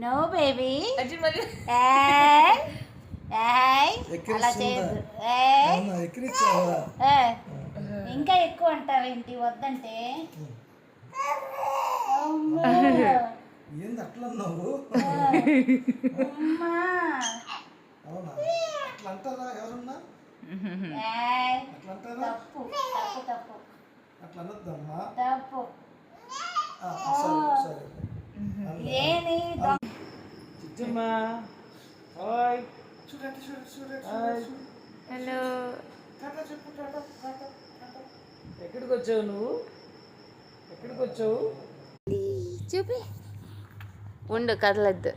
No baby అలా చేయొద్దు. ఇంకా ఎక్కువ అంటావేంటి వద్దంటే ఏంది అట్లా అన్నావు? అవునా? అట్లా అంటారా ఎవరన్నా? అట్లా అంటారా? తప్పు తప్పు తప్పు అట్లా అనొద్దమ్మా. తప్పు. సరే ఏని చిచ్చమ్మా హాయ్ చూడండి చూడండి. హలో టాటా చెప్పు. టాటా. ఎక్కడికి వచ్చావు నువ్వు? ఎక్కడికి వచ్చావు? చూపి ఉండు కదలద్దు.